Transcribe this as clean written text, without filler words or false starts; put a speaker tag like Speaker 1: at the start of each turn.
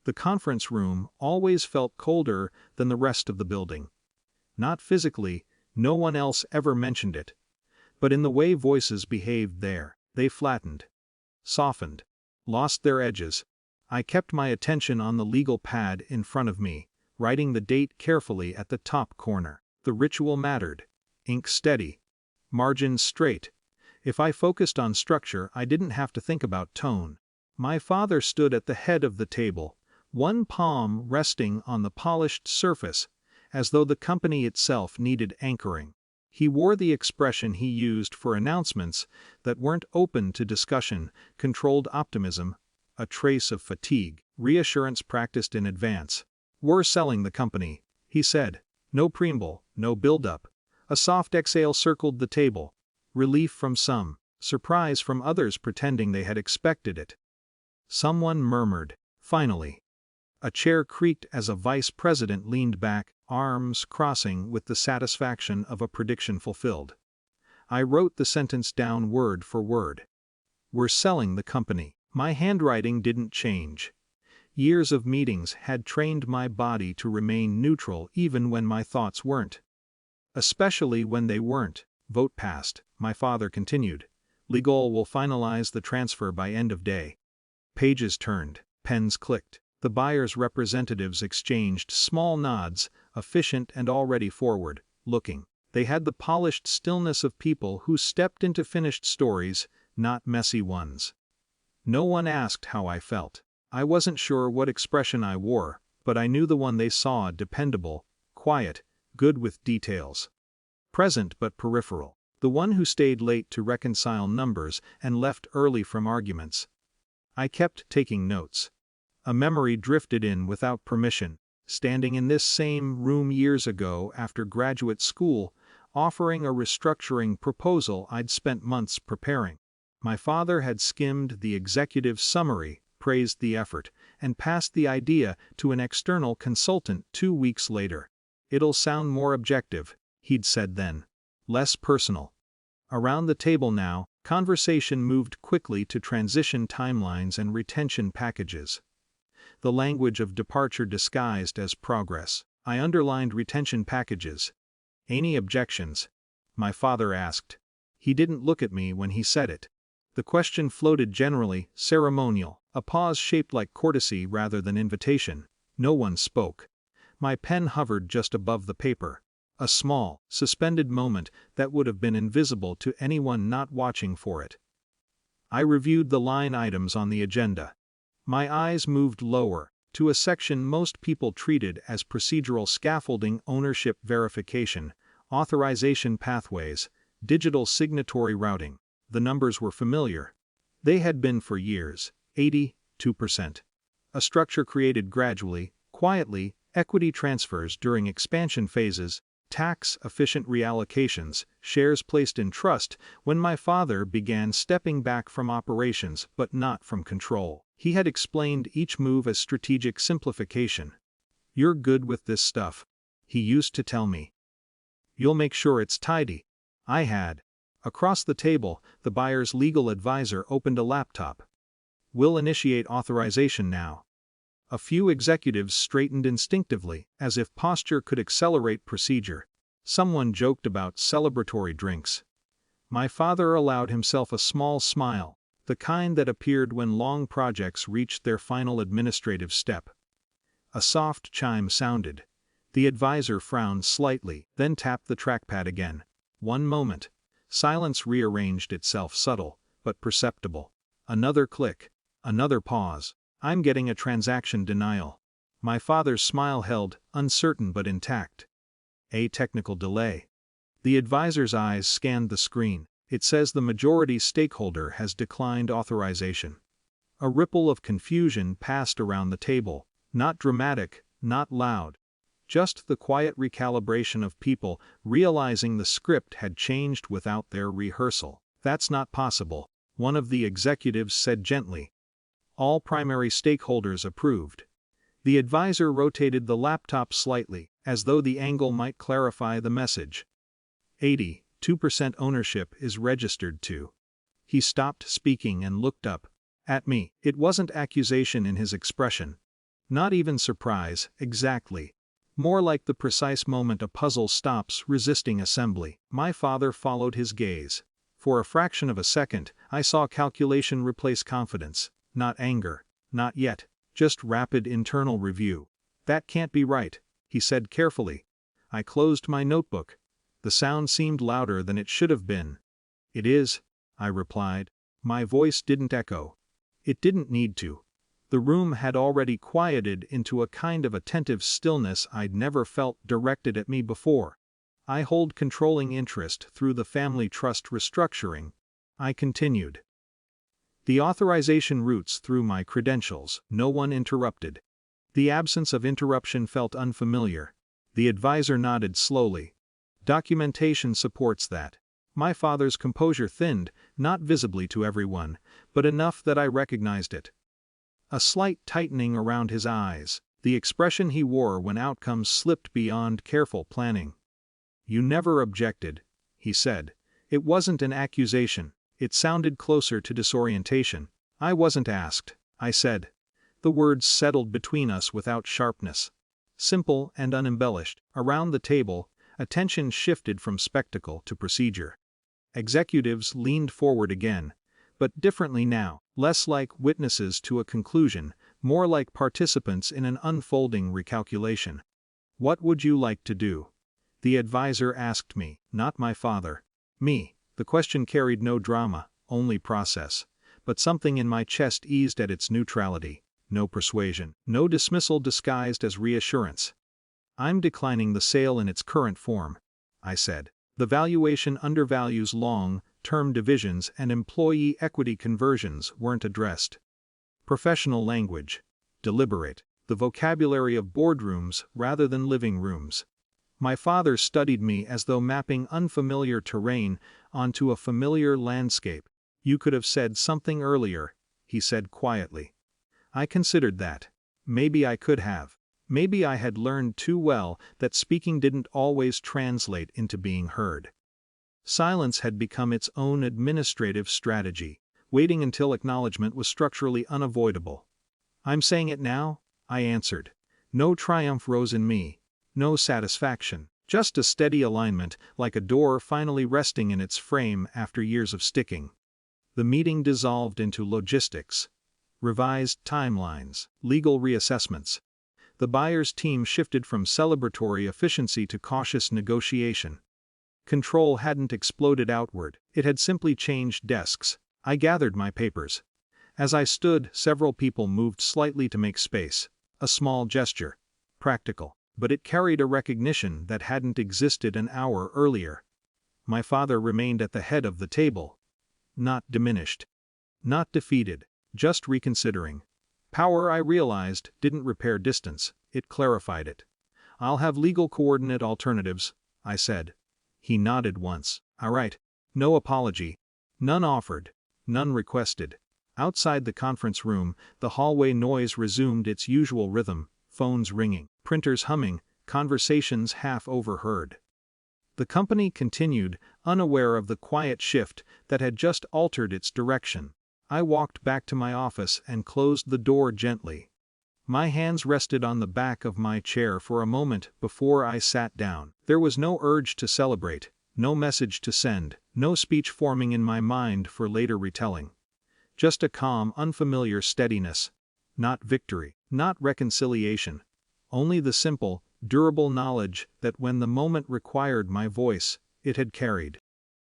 Speaker 1: The conference room always felt colder than the rest of the building. Not physically, no one else ever mentioned it. But in the way voices behaved there, they flattened, softened, lost their edges. I kept my attention on the legal pad in front of me, writing the date carefully at the top corner. The ritual mattered. Ink steady. Margins straight. If I focused on structure, I didn't have to think about tone. My father stood at the head of the table, one palm resting on the polished surface, as though the company itself needed anchoring. He wore the expression he used for announcements that weren't open to discussion, controlled optimism, a trace of fatigue, reassurance practiced in advance. "We're selling the company," he said. No preamble, no build-up. A soft exhale circled the table. Relief from some, surprise from others pretending they had expected it. Someone murmured, "Finally." A chair creaked as a vice president leaned back, arms crossing with the satisfaction of a prediction fulfilled. I wrote the sentence down word for word. "We're selling the company." My handwriting didn't change. Years of meetings had trained my body to remain neutral even when my thoughts weren't. Especially when they weren't. Vote passed, my father continued. Legal will finalize the transfer by end of day. Pages turned, pens clicked. The buyer's representatives exchanged small nods, efficient and already forward, looking. They had the polished stillness of people who stepped into finished stories, not messy ones. No one asked how I felt. I wasn't sure what expression I wore, but I knew the one they saw: dependable, quiet, good with details. Present but peripheral. The one who stayed late to reconcile numbers and left early from arguments. I kept taking notes. A memory drifted in without permission, standing in this same room years ago after graduate school, offering a restructuring proposal I'd spent months preparing. My father had skimmed the executive summary, praised the effort, and passed the idea to an external consultant 2 weeks later. "It'll sound more objective," he'd said then. "Less personal." Around the table now, conversation moved quickly to transition timelines and retention packages. The language of departure disguised as progress. I underlined retention packages. "Any objections?" my father asked. He didn't look at me when he said it. The question floated generally, ceremonial, a pause shaped like courtesy rather than invitation. No one spoke. My pen hovered just above the paper. A small, suspended moment that would have been invisible to anyone not watching for it. I reviewed the line items on the agenda. My eyes moved lower, to a section most people treated as procedural scaffolding: ownership verification, authorization pathways, digital signatory routing. The numbers were familiar. They had been for years. 82%. A structure created gradually, quietly, equity transfers during expansion phases, tax-efficient reallocations, shares placed in trust when my father began stepping back from operations but not from control. He had explained each move as strategic simplification. "You're good with this stuff," he used to tell me. "You'll make sure it's tidy." I had. Across the table, the buyer's legal advisor opened a laptop. "We'll initiate authorization now." A few executives straightened instinctively, as if posture could accelerate procedure. Someone joked about celebratory drinks. My father allowed himself a small smile, the kind that appeared when long projects reached their final administrative step. A soft chime sounded. The advisor frowned slightly, then tapped the trackpad again. One moment. Silence rearranged itself, subtle, but perceptible. Another click. Another pause. "I'm getting a transaction denial." My father's smile held, uncertain but intact. "A technical delay." The advisor's eyes scanned the screen. "It says the majority stakeholder has declined authorization." A ripple of confusion passed around the table. Not dramatic, not loud. Just the quiet recalibration of people realizing the script had changed without their rehearsal. "That's not possible," one of the executives said gently. All primary stakeholders approved. The advisor rotated the laptop slightly, as though the angle might clarify the message. 82% ownership is registered to. He stopped speaking and looked up at me. It wasn't accusation in his expression. Not even surprise, exactly. More like the precise moment a puzzle stops resisting assembly. My father followed his gaze. For a fraction of a second, I saw calculation replace confidence. Not anger. Not yet. Just rapid internal review. "That can't be right," he said carefully. I closed my notebook. The sound seemed louder than it should have been. "It is," I replied. My voice didn't echo. It didn't need to. The room had already quieted into a kind of attentive stillness I'd never felt directed at me before. "I hold controlling interest through the family trust restructuring," I continued. "The authorization routes through my credentials." No one interrupted. The absence of interruption felt unfamiliar. The advisor nodded slowly. "Documentation supports that." My father's composure thinned, not visibly to everyone, but enough that I recognized it. A slight tightening around his eyes, the expression he wore when outcomes slipped beyond careful planning. "You never objected," he said. It wasn't an accusation, it sounded closer to disorientation. "I wasn't asked," I said. The words settled between us without sharpness. Simple and unembellished. Around the table, attention shifted from spectacle to procedure. Executives leaned forward again, but differently now, less like witnesses to a conclusion, more like participants in an unfolding recalculation. "What would you like to do?" the advisor asked me, not my father. Me. The question carried no drama, only process. But something in my chest eased at its neutrality. No persuasion, no dismissal disguised as reassurance. "I'm declining the sale in its current form," I said. "The valuation undervalues long-term divisions and employee equity conversions weren't addressed." Professional language. Deliberate. The vocabulary of boardrooms rather than living rooms. My father studied me as though mapping unfamiliar terrain onto a familiar landscape. "You could have said something earlier," he said quietly. I considered that. Maybe I could have. Maybe I had learned too well that speaking didn't always translate into being heard. Silence had become its own administrative strategy, waiting until acknowledgement was structurally unavoidable. "I'm saying it now," I answered. No triumph rose in me. No satisfaction. Just a steady alignment, like a door finally resting in its frame after years of sticking. The meeting dissolved into logistics. Revised timelines, legal reassessments. The buyer's team shifted from celebratory efficiency to cautious negotiation. Control hadn't exploded outward, it had simply changed desks. I gathered my papers. As I stood, several people moved slightly to make space. A small gesture. Practical. But it carried a recognition that hadn't existed an hour earlier. My father remained at the head of the table. Not diminished. Not defeated. Just reconsidering. Power, I realized, didn't repair distance, it clarified it. "I'll have legal coordinate alternatives," I said. He nodded once. "All right." No apology. None offered. None requested. Outside the conference room, the hallway noise resumed its usual rhythm, phones ringing, printers humming, conversations half overheard. The company continued, unaware of the quiet shift that had just altered its direction. I walked back to my office and closed the door gently. My hands rested on the back of my chair for a moment before I sat down. There was no urge to celebrate, no message to send, no speech forming in my mind for later retelling. Just a calm, unfamiliar steadiness. Not victory, not reconciliation. Only the simple, durable knowledge that when the moment required my voice, it had carried.